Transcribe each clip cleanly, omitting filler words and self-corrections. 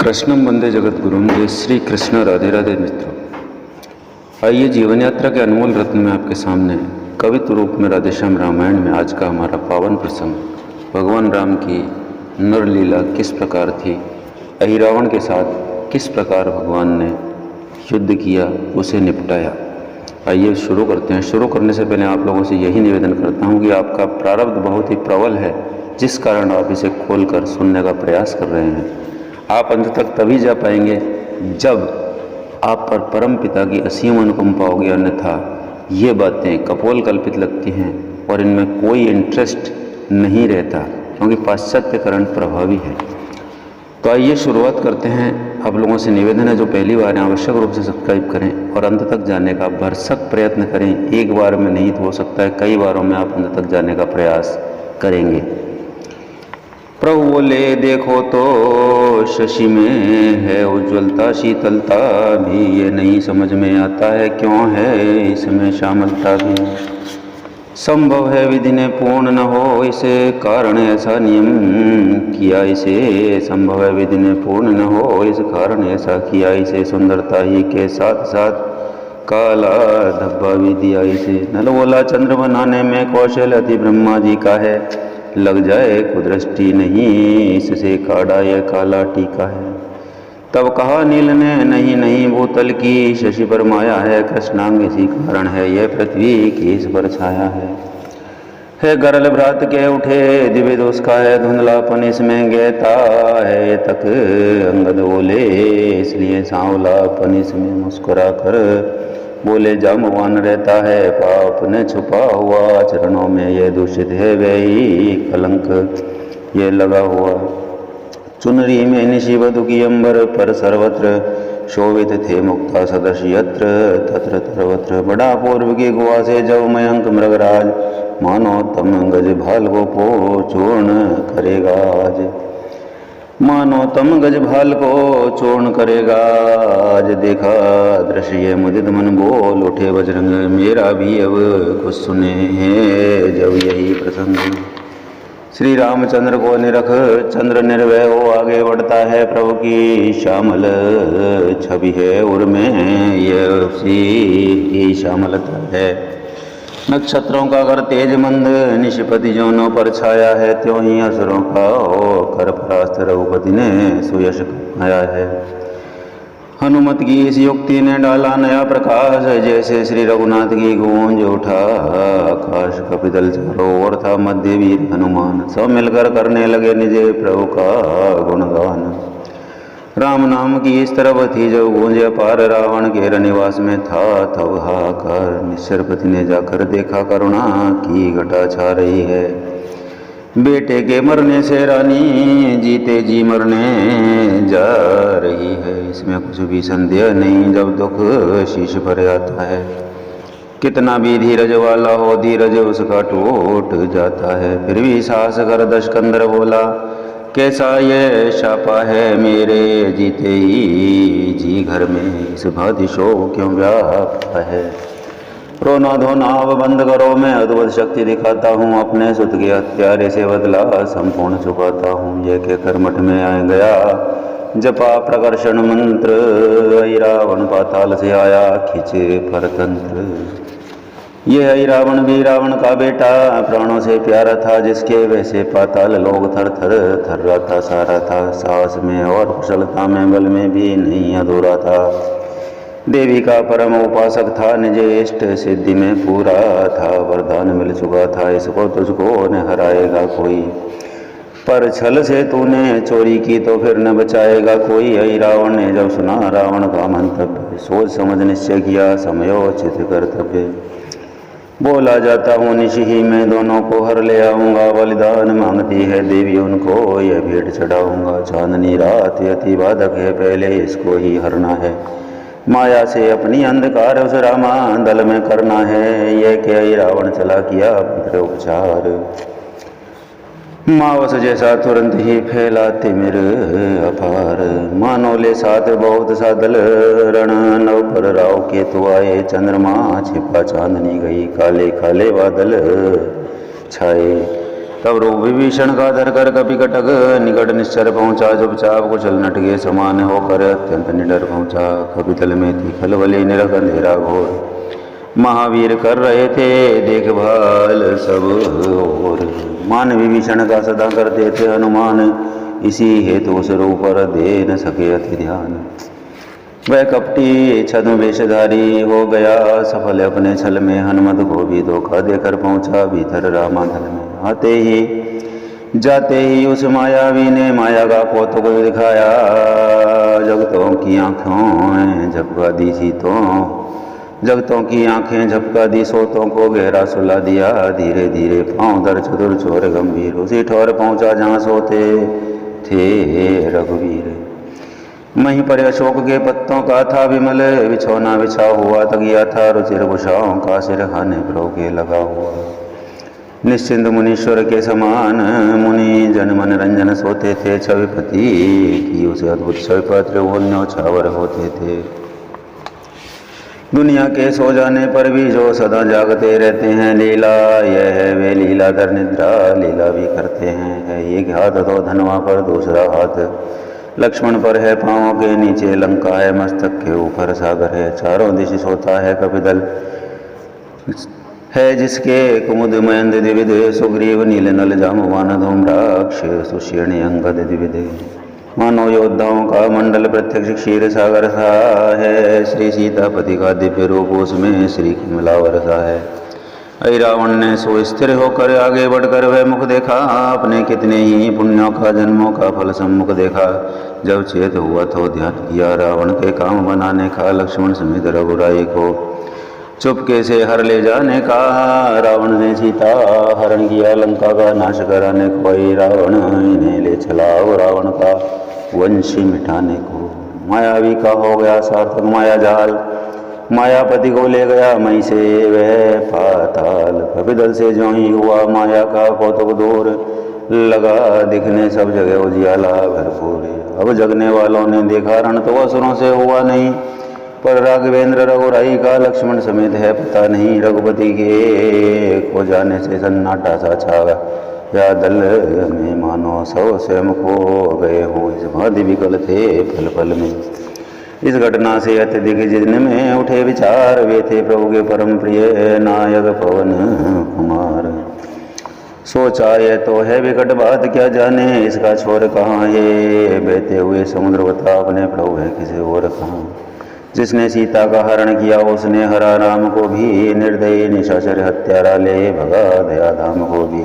कृष्णम वंदे जगत गुरुम। जय श्री कृष्ण। राधे राधे मित्रों, आइए जीवन यात्रा के अनमोल रत्न में आपके सामने कवित्व रूप में राधेश्याम रामायण में आज का हमारा पावन प्रसंग, भगवान राम की नरलीला किस प्रकार थी, अहिरावण के साथ किस प्रकार भगवान ने युद्ध किया, उसे निपटाया। आइए शुरू करते हैं। शुरू करने से पहले आप लोगों से यही निवेदन करता हूँ कि आपका प्रारब्ध बहुत ही प्रबल है, जिस कारण आप इसे खोलकर सुनने का प्रयास कर रहे हैं। आप अंत तक तभी जा पाएंगे जब आप पर परम पिता की असीम अनुकंपा होगी, अन्यथा ये बातें कपोल कल्पित लगती हैं और इनमें कोई इंटरेस्ट नहीं रहता, क्योंकि पाश्चात्यकरण प्रभावी है। तो आइए शुरुआत करते हैं। आप लोगों से निवेदन है, जो पहली बार हैं आवश्यक रूप से सब्सक्राइब करें और अंत तक जाने का भरसक प्रयत्न करें। एक बार में नहीं तो हो सकता है कई बारों में आप अंत तक जाने का प्रयास करेंगे। प्रभु बोले, देखो तो शशि में है उज्ज्वलता, शीतलता भी ये नहीं समझ में आता है क्यों है इसमें श्यामलता भी। संभव है विधि ने पूर्ण न हो इसे कारण ऐसा नियम किया इसे। संभव है विधि ने पूर्ण न हो इस कारण ऐसा किया इसे। सुंदरता ही के साथ साथ काला धब्बा भी दिया इसे। नल बोला, चंद्र बनाने में कौशल अति ब्रह्मा जी का है, लग जाए कुदृष्टि नहीं इससे काड़ा यह काला टीका है। तब कहा नील ने, नहीं नहीं भूतल की शशि पर माया है, कृष्णांग इसी कारण है यह पृथ्वी की इस पर छाया है गरल भ्रात के उठे दिव्य दोष का है, धुंधलापन इसमें गहता है तक अंगद बोले, इसलिए सांवलापन इसमें मुस्कुरा कर बोले, जामवान रहता है पाप ने छुपा हुआ, चरणों में ये दूषित है वही कलंक ये लगा हुआ। चुनरी में निशि वधु की अंबर पर सर्वत्र शोभित थे मुक्ता सदृश यत्र तत्र सर्वत्र। बड़ा पूर्व की गुहा से जब मयंक मृगराज, मानो तम गज भाल को पो चूर्ण करेगा आज। मानो तम गज भाल को चूर्ण करेगा आज। देखा दृश्य ये मुदित मन बोल उठे बजरंग, मेरा भी अब कुछ सुने हैं जब यही प्रसंग। श्री रामचंद्र को निरख चंद्र निर्भय हो आगे बढ़ता है, प्रभु की श्यामल छवि है उर्में ये उसी की श्यामलता है। नक्षत्रों का कर तेज मंद निशिपति जोनों पर छाया है, त्यों ही असुरों का हो कर परास्त रघुपति ने सुयश कमाया है। हनुमत की इस युक्ति ने डाला नया प्रकाश, जैसे श्री रघुनाथ की गूंज उठा आकाश। कपितल चारों ओर था मध्य वीर हनुमान, सब मिलकर करने लगे निजे प्रभु का गुणगान। राम नाम की इस तरफ थी जब गूंज पार, रावण के रनिवास में था तब हाहाकार। निश्चरपति ने जाकर देखा करुणा की घटा छा रही है, बेटे के मरने से रानी जीते जी मरने जा रही है। इसमें कुछ भी संदेह नहीं, जब दुख शीश पर आता है, कितना भी धीरज वाला हो धीरज उसका टूट जाता है। फिर भी साहस कर दशकंदर बोला, कैसा ये शापा है मेरे जीते ही जी घर में, इस भांति शोक क्यों व्यापा है। रोना धोना अब बंद करो, मैं अद्भुत शक्ति दिखाता हूँ, अपने सुत के हत्यारे से बदला संपूर्ण चुकाता हूँ। ये कहकर मठ में आ गया जपा प्रकर्षण मंत्र, रावण पाताल से आया खींचे परतंत्र। ये रावण भी रावण का बेटा, प्राणों से प्यारा था जिसके, वैसे पाताल लोग थर थर थर्राता सारा था। साहस में और कुशलता में बल में भी नहीं अधूरा था। देवी का परम उपासक था, निज इष्ट सिद्धि में पूरा था। वरदान मिल चुका था, इसको तुझको न हराएगा कोई, पर छल से तूने चोरी की तो फिर न बचाएगा कोई। रावण ने जब सुना रावण का मंतव्य, सोच समझ निश्चय किया समयोचित कर्तव्य। बोला जाता हूँ निशि ही मैं दोनों को हर ले आऊँगा, बलिदान मांगती है देवी उनको यह भेंट चढ़ाऊँगा। चांदनी रात अति बाधक है, पहले इसको ही हरना है, माया से अपनी अंधकार उस रामा दल में करना है। यह क्या रावण चला किया पुत्र उपचार, मावस जैसा तुरंत ही फैला तिमिर अपार। मानो ले साथ बहुत सा दल रण, नव पर राव केतु आए, चंद्रमा छिपा चांदनी गई, काले काले बादल छाए। तब रो विभीषण का धर कर कपि कटक निकट निश्चर पहुँचा। चुपचाप कुचल नट के समान होकर अत्यंत निडर पहुँचा। कपितल में थी खलबली निरख अंधेरा घोर। महावीर कर रहे थे देखभाल सब और। मान विभीषण का सदा करते थे हनुमान, इसी हेतु उस रूप पर दे न सके अति ध्यान। वह कपटी छद्म वेशधारी हो गया सफल अपने छल में। हनुमत को भी धोखा देकर पहुंचा भीतर रामाधन में। आते ही जाते ही उस मायावी ने माया का कौतुक दिखाया। जगतों की आँखों झपका दी सीतों, जगतों की आंखें झपका दी सोतों को गहरा सुला दिया। धीरे धीरे पाँव दर चतुर चोर गंभीर उसी ठौर पहुंचा जहाँ सोते थे रघुवीर। वहीं पर अशोक के पत्तों का था विमल बिछौना बिछा हुआ। तकिया था रुचिर भूषाओं का सिर खाने प्रभु के लगा हुआ। निश्चिंत मुनीश्वर के समान मुनि जन मन रंजन सोते थे। छविपति की उसे अद्भुत छविपत्र त्रिभुवन न्योछावर होते थे। दुनिया के सो जाने पर भी जो सदा जागते रहते हैं लीला यह है वे लीलाधर निद्रा लीला भी करते हैं। है एक हाथ तो धनवा पर दूसरा हाथ लक्ष्मण पर है। पाँवों के नीचे लंका है मस्तक के ऊपर सागर है। चारों दिश सोता है कपितल है जिसके कुमुद मयंद द्विविध। सुग्रीव नील नल जामवान धूम्राक्ष सुषेणी अंगद द्विविध। मानो योद्धाओं का मंडल प्रत्यक्ष क्षीर सागर सा है। श्री सीतापति का दिव्य रूप उसमें श्री की मिलावर सा है। ऐ रावण ने सो स्थिर होकर आगे बढ़कर वह मुख देखा। अपने कितने ही पुण्यों का जन्मों का फल सम्मुख देखा। जब चेत हुआ तो ध्यान किया रावण के काम बनाने का। लक्ष्मण समेत रघुराई को चुपके से हर ले जाने का। रावण ने सीता हरण किया लंका का नाश कराने को। रावण इन्हें ले चला रावण का वंश मिटाने को। मायावी का हो गया सार्थक माया जाल। मायापति को ले गया मई से वह पाताल। कपितल से जो ही हुआ माया का कौतुक दूर। लगा दिखने सब जगह उजियाला भरपूर। अब जगने वालों ने देखा रण तो असुरों से हुआ नहीं। पर राघवेंद्र रघुराई का लक्ष्मण समेत है पता नहीं। रघुपति के को जाने से सन्नाटा सा छा या दल में मानो सौ स्वयं खो गए हों। इस भांति विकल थे पल पल में। इस घटना से अत्यधिक जिन में उठे विचार। वे थे प्रभु के परम प्रिय नायक पवन कुमार। सोचा ये तो है विकट बात क्या जाने इसका छोर कहाँ है। बहते हुए समुद्र बता अपने प्रभु है किसी और कहाँ। जिसने सीता का हरण किया उसने हरा राम को भी। निर्दयी निशाचर हत्यारा ले भगा दया धाम को भी।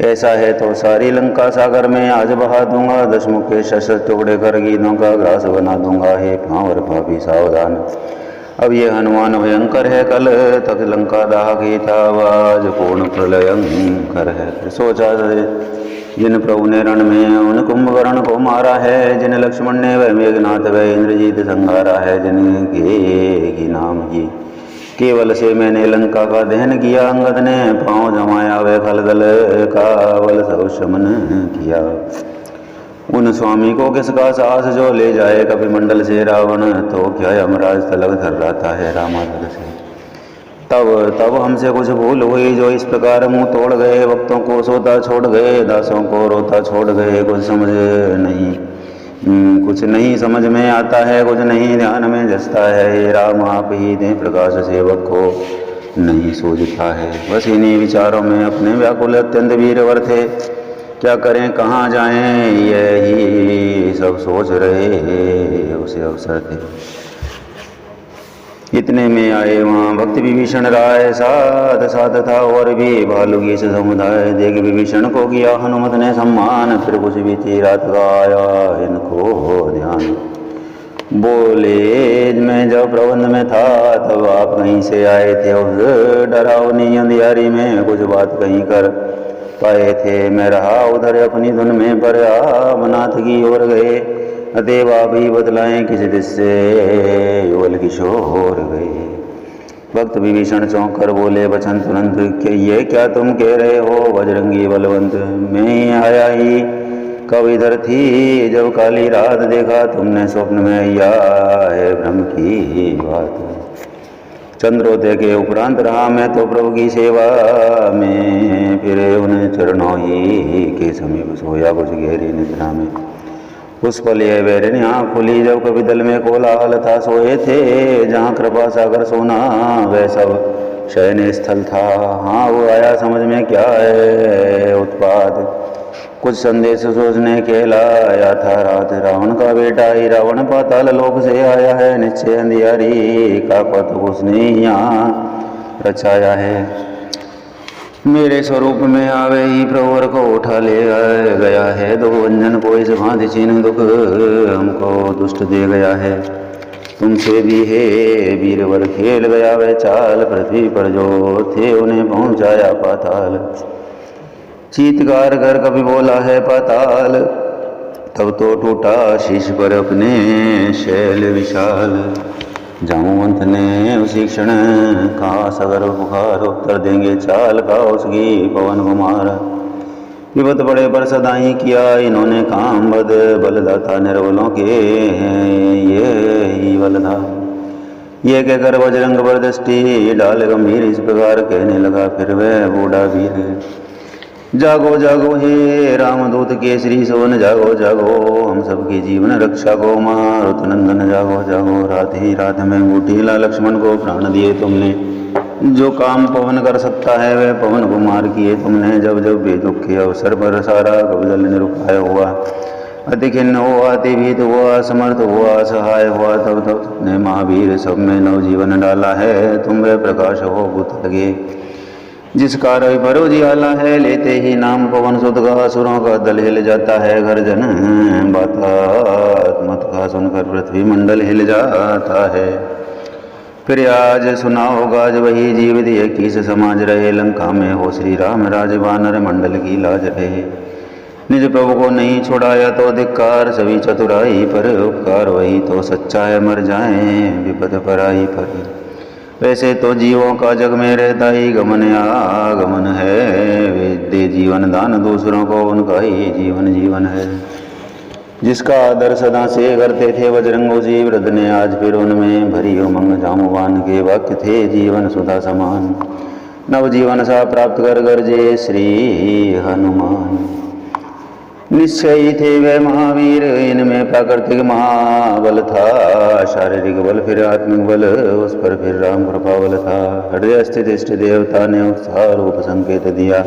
ऐसा है तो सारी लंका सागर में आज बहा दूंगा। दशमुख के शस्त्र टुकड़े कर गीदों का ग्रास बना दूंगा। हे पांवर पापी सावधान अब ये हनुमान भयंकर है। कल तक लंका दाह की था आज पूर्ण प्रलयंकर है। फिर सोचा जिन प्रभु ने रण में उन कुंभकर्ण को मारा है। जिन लक्ष्मण ने वह मेघनाथ वह इंद्रजीत संहारा है। जिनके नाम ही केवल से मैंने लंका का दहन किया। अंगद ने पाँव जमाया वह खलदल का बल सब शमन किया। उन स्वामी को किसका साहस जो ले जाए कपिमंडल से रावण। तो क्या यमराज तलक धर रहा है रामाधर से। तब हमसे कुछ भूल हुई जो इस प्रकार मुंह तोड़ गए। भक्तों को सोता छोड़ गए दासों को रोता छोड़ गए। कुछ नहीं समझ में आता है कुछ नहीं ध्यान में जसता है। राम आप ही दें प्रकाश सेवक को नहीं सूझता है। बस इन्हीं विचारों में अपने व्याकुल अत्यंत वीरवर थे। क्या करें कहाँ जाएं यही सब सोच रहे उसे अवसर थे। इतने में आए वहाँ भक्त विभीषण राय। साथ साथ था और भी भालू की समुदाय। देख विभीषण को किया हनुमत ने सम्मान। फिर कुछ भी थी रात का आया इनको ध्यान। बोले मैं जब प्रबंध में था तब आप कहीं से आए थे। उस डरावनी अंधियारी में कुछ बात कहीं कर पाए थे। मैं रहा उधर अपनी धुन में पर आप नाथ की ओर गए। अतएव आप ही बतलाएं किस दिश से युगल किशोर गए। भक्त विभीषण चौंक कर बोले बचन तुरंत कि ये क्या तुम कह रहे हो बजरंगी बलवंत। मैं आया ही कब इधर थी जब काली रात देखा तुमने स्वप्न में या है भ्रम की बात। चंद्रोदय के उपरांत रहा मैं तो प्रभु की सेवा में, फिर उन्हें चरणों ही के समीप सोया कुछ गहरी निद्रा में। उस पल यह बैरनी आँख खुली जब कभी दल में कोलाहल था, सोए थे जहाँ कृपा सागर सोना वह सब शयन स्थल था। हाँ वो आया समझ में क्या है उत्पाद, कुछ संदेश सोचने के लाया था रात। रावण का बेटा ही रावण पाताल लोक से आया है, निश्चय अंधियारी का पथ उसने यहाँ रचाया है। मेरे स्वरूप में आवे ही प्रवर को उठा ले गया है, दो अंजन को इस भांति छीन दुख हमको दुष्ट दे गया है। तुमसे भी है वीरवर खेल गया वह चाल, पृथ्वी पर जो थे उन्हें पहुँचाया पाताल। चीतकार कर कभी बोला है पाताल, तब तो टूटा शीश पर अपने शैल विशाल। जामुवंत ने उसी क्षण कहा सगर पुकार, उत्तर देंगे चाल का उसकी पवन कुमार। विपत बड़े पर सदाई किया इन्होंने काम, बद बलदाता निर्बलों के ये ही बलदा। ये कहकर बजरंग पर दृष्टि डाल गंभीर इस प्रकार कहने लगा फिर वह बूढ़ा वीर। जागो जागो हे रामदूत केसरी सोन, जागो जागो हम सबके जीवन रक्षा को मारुत नंदन, जागो जागो रात ही रात में अंगूठीला लक्ष्मण को प्राण दिए तुमने। जो काम पवन कर सकता है वह पवन को मार किए तुमने। जब जब बेदुख के अवसर पर सारा कवदल निरुपाय हुआ, अति खिन्न हुआ, अति भीत हुआ, असमर्थ हुआ, असहाय हुआ, तब तब तुमने महावीर सब में नवजीवन डाला है। तुम वह प्रकाश हो बुत लगे जिसका रवि भरो जियाला है, लेते ही नाम पवन सुत का असुरों का दल हिल जाता है। गर्जन बातात्मत का सुनकर पृथ्वी मंडल हिल जाता है। फिर आज सुना होगा आज वही जीवित किस समाज रहे, लंका में हो श्री राम राज वानर मंडल की लाज रहे। निज प्रभु को नहीं छुड़ाया तो धिक्कार, सभी चतुराई पर उपकार, वही तो सच्चा है मर जाए विपद पराई पर। वैसे तो जीवों का जग में रहता ही गमन आगमन है, वे दे जीवन दान दूसरों को उनका ही जीवन जीवन है। जिसका आदर सदा से करते थे बजरंग उसी वृद्ध ने आज फिर उनमें भरी उमंग। जामुवान के वाक्य थे जीवन सुधा समान, नवजीवन सा प्राप्त कर गरजे श्री हनुमान। निश्चयी थे वह महावीर, इनमें प्राकृतिक महाबल था, शारीरिक बल फिर आत्मिक बल उस पर फिर राम कृपा बल था। हृदय स्थित इष्ट देवता ने उत्साह रूप संकेत दिया,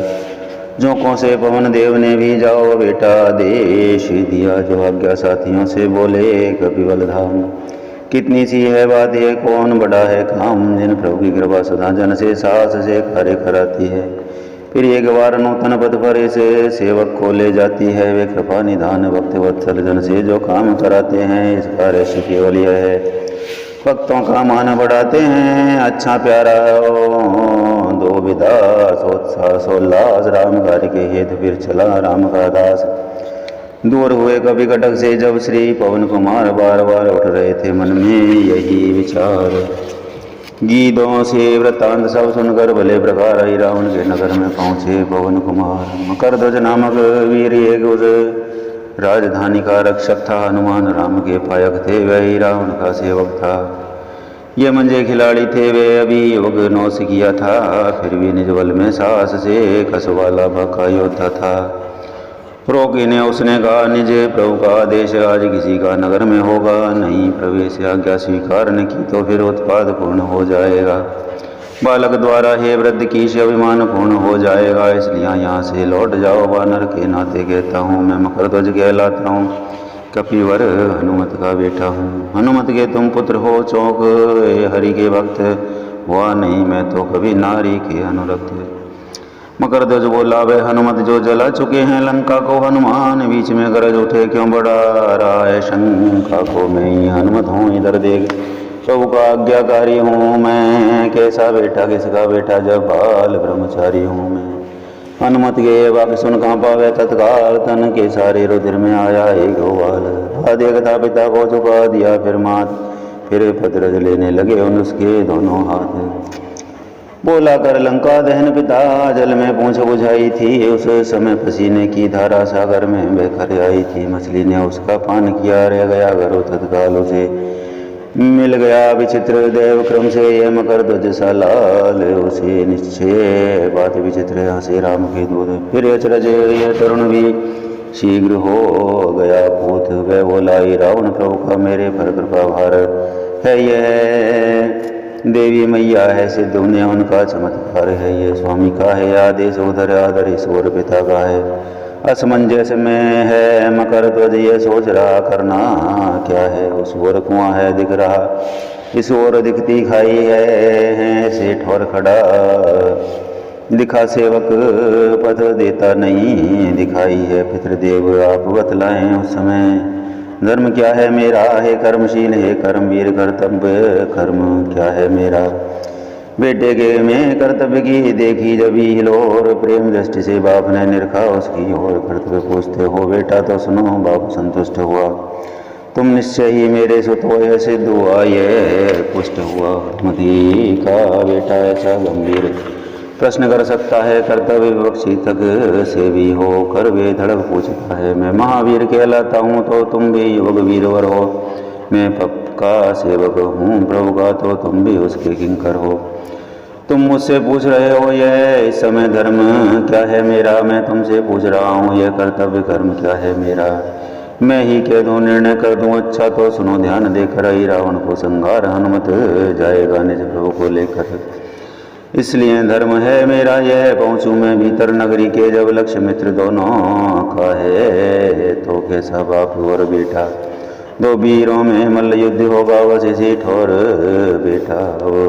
झोंकों से पवन देव ने भी जाओ बेटा आदेश दिया। जो आज्ञा साथियों से बोले कपिबल धाम, कितनी सी है बात ये कौन बड़ा है काम। जिन प्रभु की कृपा सदा जन से साहस से कार्य कराती है, फिर एक बार नूतन पद पर इसे सेवक को ले जाती है। वे कृपा निधान भक्त वत्सल जन से जो काम कराते हैं, इसका रहस्य केवल यह है भक्तों का मान बढ़ाते हैं। अच्छा प्यारा दो विदा सोत्साह सोल्लास, राम कार्य के हेतु फिर चला राम का दास। दूर हुए कभी कटक से जब श्री पवन कुमार, बार बार उठ रहे थे मन में यही विचार। गीतों से वृत्तांत सब सुनकर भले प्रकार ही रावण के नगर में पहुँचे पवन कुमार। मकरध्वज नामक वीर एक उस राजधानी का रक्षक था, हनुमान राम के पायक थे, वह ही रावण का सेवक था। ये मंजे खिलाड़ी थे, वे अभी युग 9 से किया था, फिर भी निज बल में साहस से कसवाला भक्का योद्धा था। रोकी ने उसने कहा निज प्रभु का आदेश आज किसी का नगर में होगा नहीं, प्रवेश आज्ञा स्वीकार न की तो फिर उत्पाद पूर्ण हो जाएगा। बालक द्वारा हे वृद्ध की अभिमान पूर्ण हो जाएगा, इसलिए यहाँ से लौट जाओ। वानर के नाते कहता हूँ मैं मकरध्वज कहलाता हूँ, कपिवर हनुमत का बेटा हूँ। हनुमत के तुम पुत्र हो, चौक हरि के भक्त हुआ नहीं मैं तो कभी नारी के अनुरक्त। मकरध्वज बोला वे हनुमत जो जला चुके हैं लंका को, हनुमान बीच में गरज उठे क्यों बढ़ा रहा है शंका को। मैं ही हनुमत हूँ इधर देख, प्रभु का आज्ञाकारी हूँ मैं, कैसा बेटा किसका बेटा जब बाल ब्रह्मचारी हूँ मैं। हनुमत के वाक्य सुन कांपा वह तत्काल, तन के सारे रुधिर में आया एक उबाल। देखता पिता को झुका दिया फिर मात, फिर पत्रज लेने लगे उसके दोनों हाथ। बोला कर लंका दहन पिता जल में पूंछ बुझाई थी, उस समय पसीने की धारा सागर में बहकर आई थी। मछली ने उसका पान किया रह गया गरो तत्काल उसे, मिल गया विचित्र देव क्रम से ये मकर ध्वज सा लाल, उसे निश्चय बात विचित्र हंसे राम के दूध। फिर अचरज यह तरुण भी शीघ्र हो गया पूत, वह बोलाई रावण प्रभु का मेरे पर कृपा भार है। यह देवी मैया है सिद्ध उन्हें उनका चमत्कार है। ये स्वामी का है आदेश उधर आदर ईश्वर पिता का है। असमंजस में है मकर ध्वज ये सोच रहा करना क्या है। उस ओर कुआं है दिख रहा इस ओर दिखती खाई है सेठ और खड़ा दिखा सेवक पथ देता नहीं दिखाई है। पितृदेव आप बतलाएं उस समय धर्म क्या है मेरा है कर्मशील है कर्मवीर कर्तव्य कर्म क्या है मेरा। बेटे के में कर्तव्य की देखी जबी हिलोर प्रेम दृष्टि से बाप ने निरखा उसकी और कर्तव्य पूछते हो बेटा तो सुनो बाप संतुष्ट हुआ तुम निश्चय ही मेरे सुत हो यह सिद्ध हुआ ये पुष्ट हुआ। मती का बेटा ऐसा गंभीर प्रश्न कर सकता है कर्तव्य विवक्षी तक से भी हो कर वे धड़क पूछता है। मैं महावीर कहलाता हूँ तो तुम भी युवक वीरवर हो। मैं पक्का सेवक हूँ प्रभु का तो तुम भी उसके किंकर हो। तुम मुझसे पूछ रहे हो यह इस समय धर्म क्या है मेरा। मैं तुमसे पूछ रहा हूँ यह कर्तव्य कर्म क्या है मेरा। मैं ही कह दूँ निर्णय कर दूँ अच्छा तो सुनो ध्यान देकर ही रावण को संहार हनुमत जाएगा निज प्रभु को लेकर। इसलिए धर्म है मेरा यह पहुँचूँ मैं भीतर नगरी के जब लक्ष्य मित्र दोनों का है तो कैसा बाप और बेटा। दो वीरों में मल्ल युद्ध होगा वैसे सेठ और बेटा। वो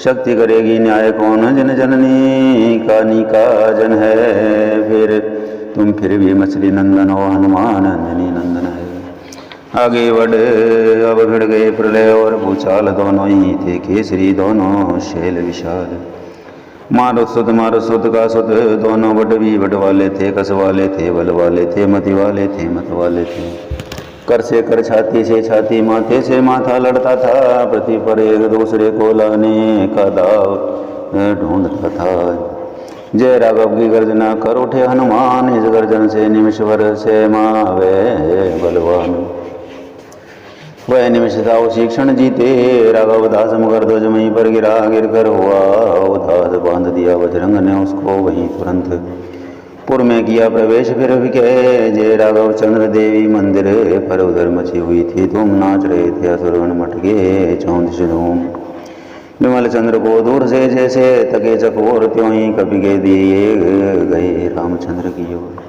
शक्ति करेगी न्याय कौन जन जननी का जन है। फिर तुम फिर भी मछली नंदन हो हनुमान अंजनी नंदन है। आगे बढ़ अब भिड़ गए प्रलय और भूचाल दोनों ही थे केसरी दोनों शैल विशाल। मारुत सुत का सुत दोनों बट भी बट वाले थे कस वाले थे बल वाले थे मति वाले थे मत वाले थे। कर से कर छाती से छाती माथे से माथा लड़ता था पृथ्वी पर एक दूसरे को लाने का दाव ढूंढता था। जय राघव की गर्जना कर उठे हनुमान इस गर्जन से निमिष भर से मावे बलवान। वह निमिष था उसी क्षण जीते राघव दास मगर ध्वज वहीं पर गिरा गिर कर हुआ उदास बांध दिया बजरंग ने उसको वहीं तुरंत। पुर में किया प्रवेश फिर भी कहे जय राघव चंद्र देवी मंदिर पर उधर मची हुई थी धूम नाच रहे थे असुरगण मटके चौंध धूम। विमल चंद्र को दूर से जैसे तके चकोर त्यों ही कवि के दिए गए रामचंद्र की ओर।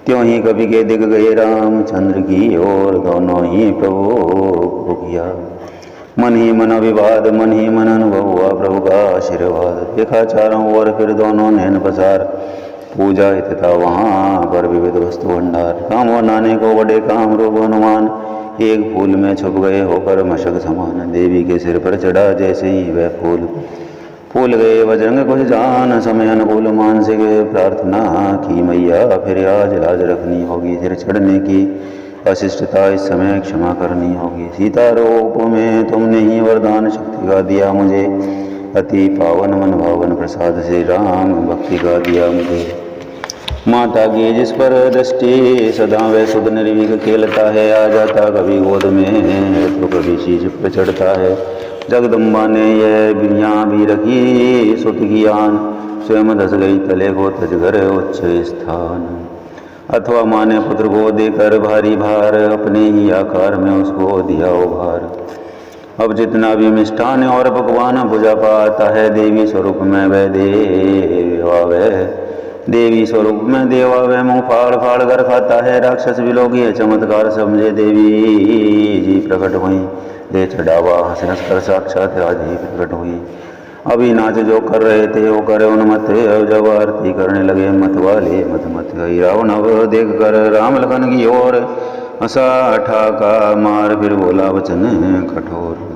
त्यों ही कवि के दिख गए रामचंद्र की ओर दोनों ही प्रभु को किया मन ही मन विवाद मन ही मन अनुभव हुआ प्रभु का आशीर्वाद। देखा चारों ओर फिर दोनों नैन पसार पूजा तथा वहाँ पर विविध वस्तु भंडार। काम और नाने को बड़े काम रूप हनुमान एक फूल में छुप गए होकर मशक समान। देवी के सिर पर चढ़ा जैसे ही वह फूल गए बजरंग कुछ जान समय अनुकूल मानसिक प्रार्थना की मैया फिर आज लाज रखनी होगी सिर चढ़ने की अशिष्टता इस समय क्षमा करनी होगी। सीता रूप में तुमने ही वरदान शक्ति का दिया मुझे अति पावन मन भावन प्रसाद से राम भक्ति का दिया मुझे। माता की जिस पर दृष्टि सदा वह सुध निर्भीक खेलता है आ जाता कभी गोद में तो कभी शीश पर चढ़ता है। जगदम्बा ने यह बिनिया भी रखी सुत की आन स्वयं धस गई तले को तजगर उच्च स्थान। अथवा माँ ने पुत्र को देकर भारी भार अपने ही आकार में उसको दिया उभार। अब जितना भी मिष्ठान और पकवान पूजा पाता है देवी स्वरूप में वह देवी स्वरूप में देवा वह मुँह फाड़ फाड़ कर खाता है। राक्षस विलोक यह चमत्कार समझे देवी जी प्रकट हुई दे चढ़ावा हंस हंस कर साक्षात आज ही प्रकट हुई। अभी नाच जो कर रहे थे वो करे उन्मत्त अब जब आरती करने लगे मत वाले मत मत गई। रावण अब देख कर राम लखन की ओर हंसा ठाका मार फिर बोला वचन कठोर।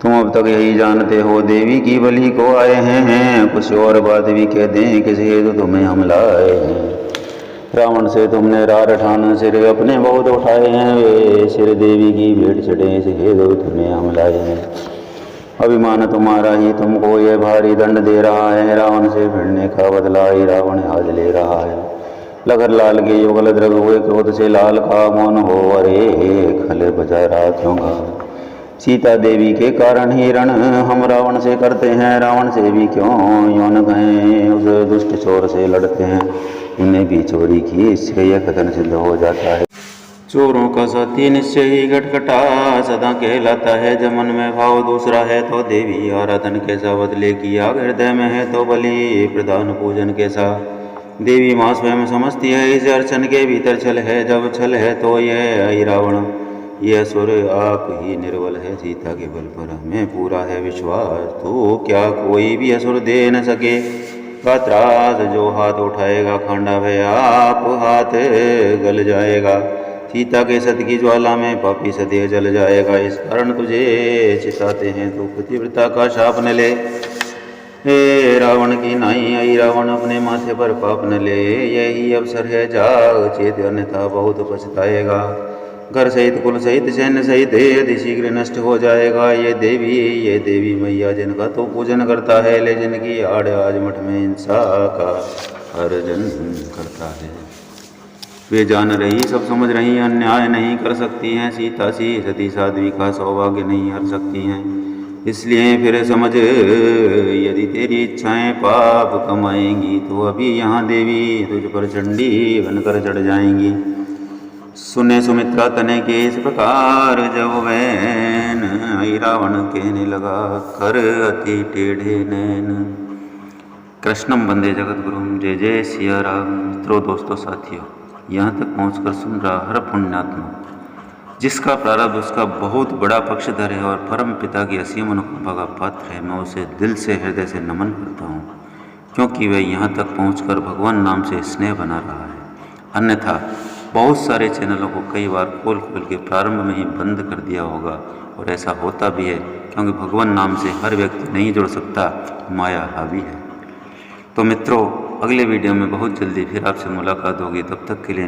तुम अब तक यही जानते हो देवी की बलि को आए हैं कुछ और बात भी कह दें किस हेतु तुम्हें हम लाए हैं। रावण से तुमने रार ठान सिर अपने बहुत उठाए हैं वे सिर देवी की भेंट चढ़े इस हेतु तुम्हें हम लाए हैं। अभिमान तुम्हारा ही तुमको ये भारी दंड दे रहा है रावण से भिड़ने का बदला ही रावण आज ले रहा है। लगर लाल के युगल द्रग हुए क्रोध से लाल का मौन हो अरे खल बजा रहा क्यों गा। सीता देवी के कारण ही रण हम रावण से करते हैं, रावण से भी क्यों यूं न कहें, उस दुष्ट चोर से लड़ते हैं। उन्हें भी चोरी की, इससे यह कथन सिद्ध हो जाता है। चोरों का साथी निश्चय ही घटघटा सदा कहलाता है। जब मन में भाव दूसरा है तो देवी आराधन कैसा, बदले किया हृदय में है तो बलि प्रदान पूजन कैसा। देवी माँ स्वयं समझती है इस अर्चन के भीतर छल है, जब छल है तो यह आई रावण यह सुर आप ही निर्बल है। सीता के बल पर हमें पूरा है विश्वास, तो क्या कोई भी असुर दे न सके का त्रास। जो हाथ उठाएगा खांडा भय आप हाथ गल जाएगा। सीता के सत की ज्वाला में पापी सदैव जल जाएगा। इस कारण तुझे चिताते हैं तो पतिव्रता का शाप न ले। हे रावण की नाई आई रावण अपने माथे पर पाप न ले, यही अवसर है जाग चेत अन्यथा बहुत पछताएगा। घर सहित कुल सहित सैन्य सहित यदि शीघ्र नष्ट हो जाएगा। ये देवी मैया जिनका तो पूजन करता है, ले जिनकी आड़ आज मठ में हिंसा का अर्जन करता है। वे जान रही सब समझ रही अन्याय नहीं कर सकती हैं, सीता सी सती साध्वी का सौभाग्य नहीं हर सकती हैं। इसलिए फिर समझ यदि तेरी इच्छाएं पाप कमाएंगी तो अभी यहाँ देवी तुझ पर चंडी बनकर चढ़ जाएंगी। सुने सुमित्रा तने के इस प्रकार जब वैन आई रावण कहने लगा कर अति टेढ़े नैन। कृष्णम वंदे जगत गुरुम, जय जय सिया राम। मित्रों दोस्तों साथियों, यहाँ तक पहुँचकर सुन रहा हर पुण्यात्मा जिसका प्रारब्ध उसका बहुत बड़ा पक्षधर है और परम पिता की असीम अनुकंपा का पात्र है, मैं उसे दिल से हृदय से नमन करता हूँ, क्योंकि वह यहाँ तक पहुँचकर भगवान नाम से स्नेह बना रहा है। अन्यथा बहुत सारे चैनलों को कई बार खोल के प्रारंभ में ही बंद कर दिया होगा, और ऐसा होता भी है क्योंकि भगवान नाम से हर व्यक्ति नहीं जुड़ सकता, माया हावी है। तो मित्रों, अगले वीडियो में बहुत जल्दी फिर आपसे मुलाकात होगी। तब तक के लिए